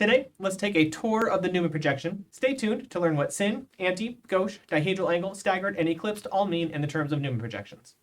Today, let's take a tour of the Newman projection. Stay tuned to learn what Syn, anti, gauche, dihedral angle, staggered, and eclipsed all mean in the terms of Newman projections.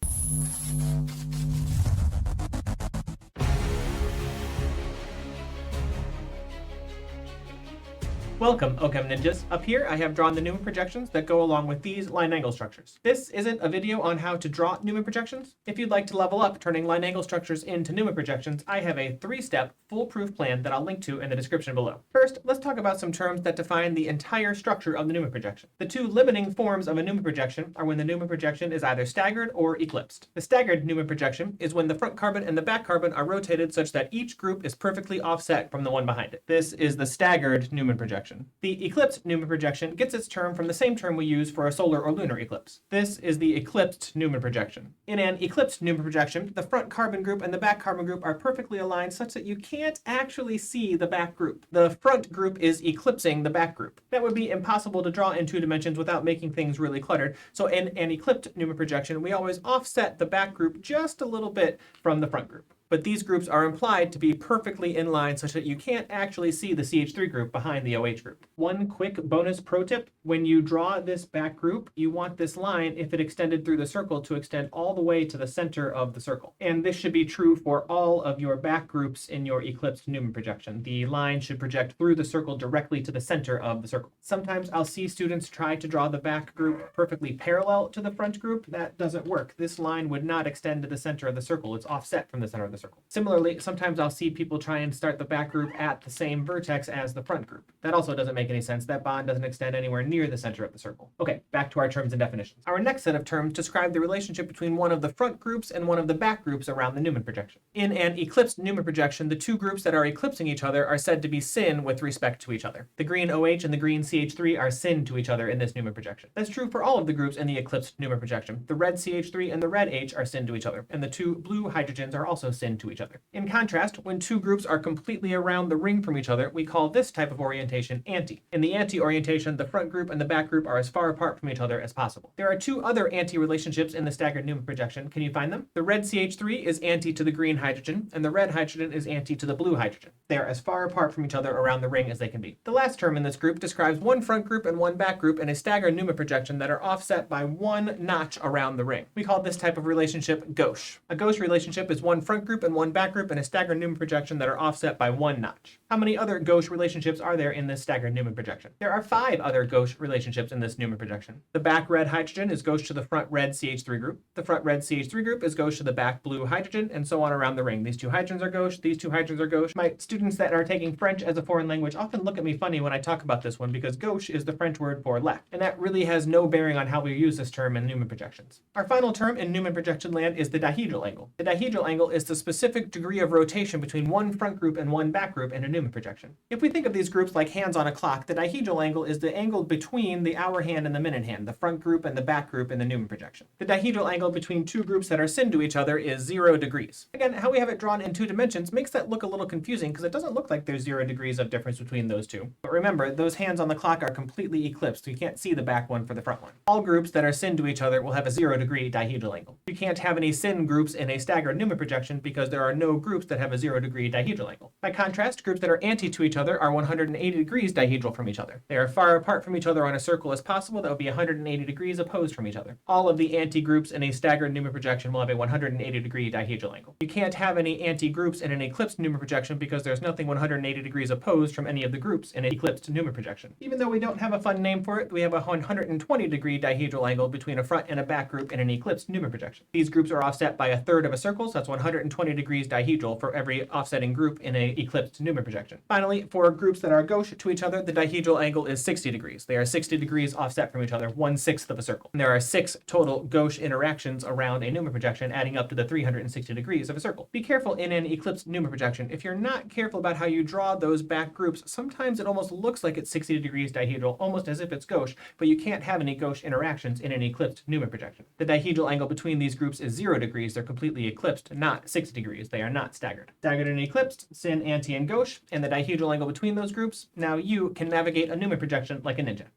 Welcome, OChemNinjas. Up here, I have drawn the Newman projections that go along with these line angle structures. This isn't a video on how to draw Newman projections. If you'd like to level up turning line angle structures into Newman projections, I have a 3-step foolproof plan that I'll link to in the description below. First, let's talk about some terms that define the entire structure of the Newman projection. The two limiting forms of a Newman projection are when the Newman projection is either staggered or eclipsed. The staggered Newman projection is when the front carbon and the back carbon are rotated such that each group is perfectly offset from the one behind it. This is the staggered Newman projection. The eclipsed Newman projection gets its term from the same term we use for a solar or lunar eclipse. This is the eclipsed Newman projection. In an eclipsed Newman projection, the front carbon group and the back carbon group are perfectly aligned such that you can't actually see the back group. The front group is eclipsing the back group. That would be impossible to draw in 2 dimensions without making things really cluttered. So in an eclipsed Newman projection, we always offset the back group just a little bit from the front group. But these groups are implied to be perfectly in line such that you can't actually see the CH3 group behind the OH group. One quick bonus pro tip, when you draw this back group, you want this line, if it extended through the circle, to extend all the way to the center of the circle. And this should be true for all of your back groups in your eclipsed Newman projection. The line should project through the circle directly to the center of the circle. Sometimes I'll see students try to draw the back group perfectly parallel to the front group. That doesn't work. This line would not extend to the center of the circle. It's offset from the center of the circle. Similarly, sometimes I'll see people try and start the back group at the same vertex as the front group. That also doesn't make any sense. That bond doesn't extend anywhere near the center of the circle. Okay, back to our terms and definitions. Our next set of terms describe the relationship between one of the front groups and one of the back groups around the Newman projection. In an eclipsed Newman projection, the two groups that are eclipsing each other are said to be syn with respect to each other. The green OH and the green CH3 are syn to each other in this Newman projection. That's true for all of the groups in the eclipsed Newman projection. The red CH3 and the red H are syn to each other, and the two blue hydrogens are also syn to each other. In contrast, when two groups are completely around the ring from each other, we call this type of orientation anti. In the anti orientation, the front group and the back group are as far apart from each other as possible. There are two other anti relationships in the staggered Newman projection. Can you find them? The red CH3 is anti to the green hydrogen, and the red hydrogen is anti to the blue hydrogen. They are as far apart from each other around the ring as they can be. The last term in this group describes one front group and one back group in a staggered Newman projection that are offset by one notch around the ring. We call this type of relationship gauche. A gauche relationship is one front group and one back group in a staggered Newman projection that are offset by one notch. How many other gauche relationships are there in this staggered Newman projection? There are 5 other gauche relationships in this Newman projection. The back red hydrogen is gauche to the front red CH3 group. The front red CH3 group is gauche to the back blue hydrogen, and so on around the ring. These two hydrogens are gauche, these two hydrogens are gauche. My students that are taking French as a foreign language often look at me funny when I talk about this one because gauche is the French word for left, and that really has no bearing on how we use this term in Newman projections. Our final term in Newman projection land is the dihedral angle. The dihedral angle is the specific degree of rotation between one front group and one back group in a Newman projection. If we think of these groups like hands on a clock, the dihedral angle is the angle between the hour hand and the minute hand, the front group and the back group in the Newman projection. The dihedral angle between two groups that are syn to each other is 0 degrees. Again, how we have it drawn in 2 dimensions makes that look a little confusing because it doesn't look like there's 0 degrees of difference between those two. But remember, those hands on the clock are completely eclipsed, so you can't see the back one for the front one. All groups that are syn to each other will have a 0 degree dihedral angle. You can't have any syn groups in a staggered Newman projection because there are no groups that have a 0 degree dihedral angle. By contrast, groups that are anti to each other are 180 degrees dihedral from each other. They are far apart from each other on a circle as possible. That would be 180 degrees opposed from each other. All of the anti-groups in a staggered Newman projection will have a 180 degree dihedral angle. You can't have any anti-groups in an eclipsed Newman projection because there's nothing 180 degrees opposed from any of the groups in an eclipsed Newman projection. Even though we don't have a fun name for it, we have a 120 degree dihedral angle between a front and a back group in an eclipsed Newman projection. These groups are offset by 1/3 of a circle, so that's 120 degrees dihedral for every offsetting group in an eclipsed Newman projection. Finally, for groups that are gauche to each other, the dihedral angle is 60 degrees. They are 60 degrees offset from each other, 1/6 of a circle. And there are 6 total gauche interactions around a Newman projection, adding up to the 360 degrees of a circle. Be careful in an eclipsed Newman projection. If you're not careful about how you draw those back groups, sometimes it almost looks like it's 60 degrees dihedral, almost as if it's gauche, but you can't have any gauche interactions in an eclipsed Newman projection. The dihedral angle between these groups is 0 degrees. They're completely eclipsed, not 60 degrees. They are not staggered. Staggered and eclipsed, syn, anti, and gauche, and the dihedral angle between those groups. Now you can navigate a Newman projection like a ninja.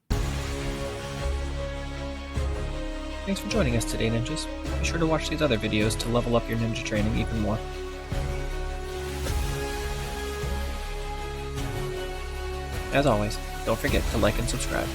Thanks for joining us today, ninjas. Be sure to watch these other videos to level up your ninja training even more. As always, don't forget to like and subscribe.